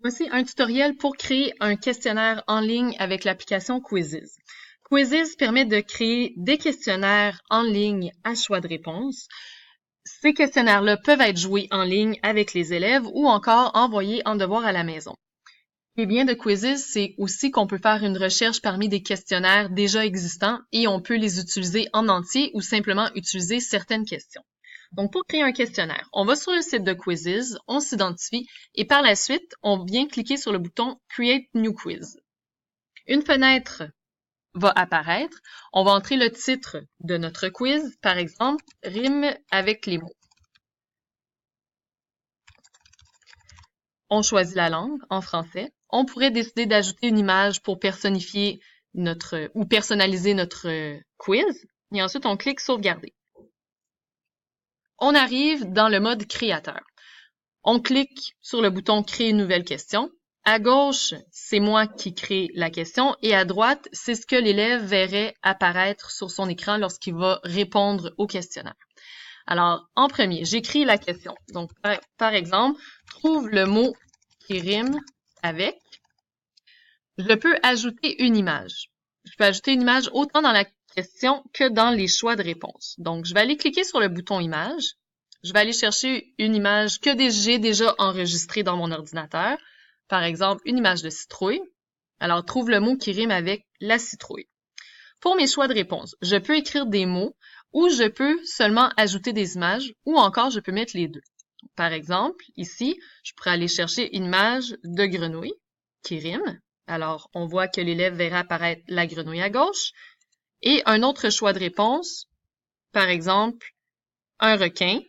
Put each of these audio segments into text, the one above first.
Voici un tutoriel pour créer un questionnaire en ligne avec l'application Quizzes. Quizzes permet de créer des questionnaires en ligne à choix de réponse. Ces questionnaires-là peuvent être joués en ligne avec les élèves ou encore envoyés en devoir à la maison. Ce qui est bien de Quizzes, c'est aussi qu'on peut faire une recherche parmi des questionnaires déjà existants et on peut les utiliser en entier ou simplement utiliser certaines questions. Donc, pour créer un questionnaire, on va sur le site de Quizzes, on s'identifie et par la suite, on vient cliquer sur le bouton Create New Quiz. Une fenêtre va apparaître. On va entrer le titre de notre quiz, par exemple, rime avec les mots. On choisit la langue, en français. On pourrait décider d'ajouter une image pour personnifier ou personnaliser notre quiz. Et ensuite, on clique Sauvegarder. On arrive dans le mode créateur. On clique sur le bouton Créer une nouvelle question. À gauche, c'est moi qui crée la question et à droite, c'est ce que l'élève verrait apparaître sur son écran lorsqu'il va répondre au questionnaire. Alors, en premier, j'écris la question. Donc, par exemple, trouve le mot qui rime avec. Je peux ajouter une image. Je peux ajouter une image autant dans la question que dans les choix de réponse. Donc, je vais aller cliquer sur le bouton image. Je vais aller chercher une image que j'ai déjà enregistrée dans mon ordinateur. Par exemple, une image de citrouille. Alors, trouve le mot qui rime avec la citrouille. Pour mes choix de réponse, je peux écrire des mots ou je peux seulement ajouter des images ou encore je peux mettre les deux. Par exemple, ici, je pourrais aller chercher une image de grenouille qui rime. Alors, on voit que l'élève verra apparaître la grenouille à gauche. Et un autre choix de réponse, par exemple, un requin,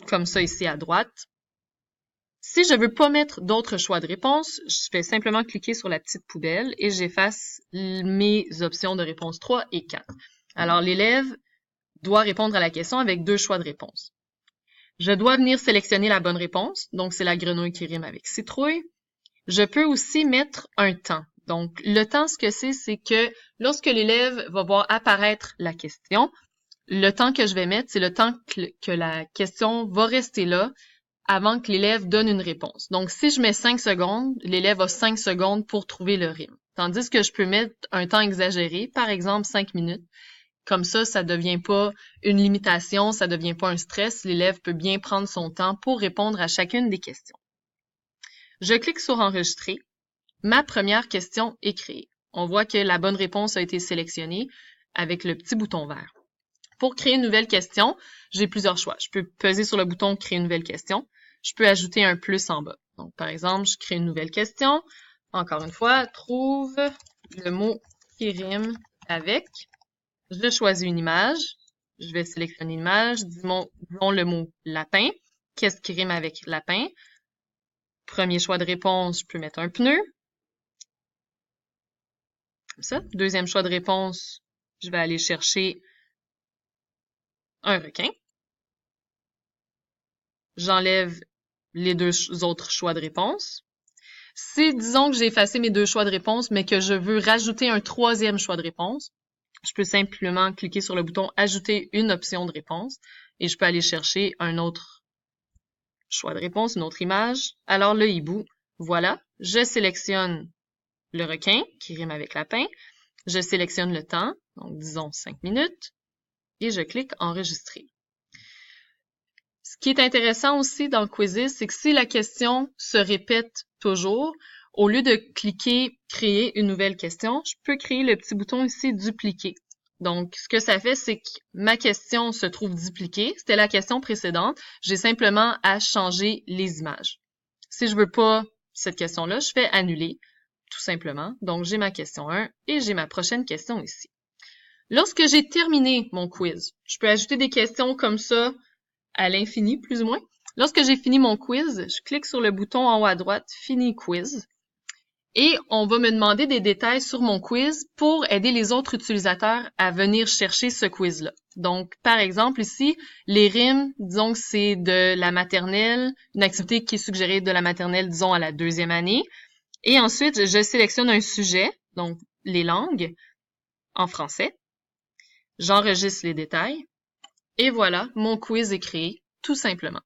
comme ça ici à droite. Si je veux pas mettre d'autres choix de réponse, je vais simplement cliquer sur la petite poubelle et j'efface mes options de réponse 3 et 4. Alors, l'élève doit répondre à la question avec deux choix de réponse. Je dois venir sélectionner la bonne réponse, donc c'est la grenouille qui rime avec citrouille. Je peux aussi mettre un temps. Donc, le temps, ce que c'est que lorsque l'élève va voir apparaître la question, le temps que je vais mettre, c'est le temps que la question va rester là avant que l'élève donne une réponse. Donc, si je mets 5 secondes, l'élève a 5 secondes pour trouver le rime. Tandis que je peux mettre un temps exagéré, par exemple 5 minutes. Comme ça devient pas une limitation, ça devient pas un stress. L'élève peut bien prendre son temps pour répondre à chacune des questions. Je clique sur Enregistrer. Ma première question est créée. On voit que la bonne réponse a été sélectionnée avec le petit bouton vert. Pour créer une nouvelle question, j'ai plusieurs choix. Je peux peser sur le bouton Créer une nouvelle question. Je peux ajouter un plus en bas. Donc, par exemple, je crée une nouvelle question. Encore une fois, trouve le mot qui rime avec. Je choisis une image. Je vais sélectionner une image. Disons le mot lapin. Qu'est-ce qui rime avec lapin? Premier choix de réponse, je peux mettre un pneu. Comme ça. Deuxième choix de réponse, je vais aller chercher un requin. J'enlève les deux autres choix de réponse. Si, disons que j'ai effacé mes deux choix de réponse, mais que je veux rajouter un troisième choix de réponse, je peux simplement cliquer sur le bouton « Ajouter une option de réponse » et je peux aller chercher un autre choix de réponse, une autre image. Alors, le hibou, voilà, je sélectionne le requin, qui rime avec lapin. Je sélectionne le temps, donc disons 5 minutes, et je clique « Enregistrer ». Ce qui est intéressant aussi dans Quizzes, c'est que si la question se répète toujours, au lieu de cliquer « Créer une nouvelle question », je peux créer le petit bouton ici « Dupliquer ». Donc, ce que ça fait, c'est que ma question se trouve dupliquée. C'était la question précédente. J'ai simplement à changer les images. Si je veux pas cette question-là, je fais « Annuler », tout simplement. Donc, j'ai ma question 1 et j'ai ma prochaine question ici. Lorsque j'ai terminé mon quiz, je peux ajouter des questions comme ça à l'infini, plus ou moins. Lorsque j'ai fini mon quiz, je clique sur le bouton en haut à droite « Fini quiz » et on va me demander des détails sur mon quiz pour aider les autres utilisateurs à venir chercher ce quiz-là. Donc, par exemple, ici, les rimes, disons que c'est de la maternelle, une activité qui est suggérée de la maternelle, disons, à la 2e année. Et ensuite, je sélectionne un sujet, donc les langues, en français. J'enregistre les détails. Et voilà, mon quiz est créé, tout simplement.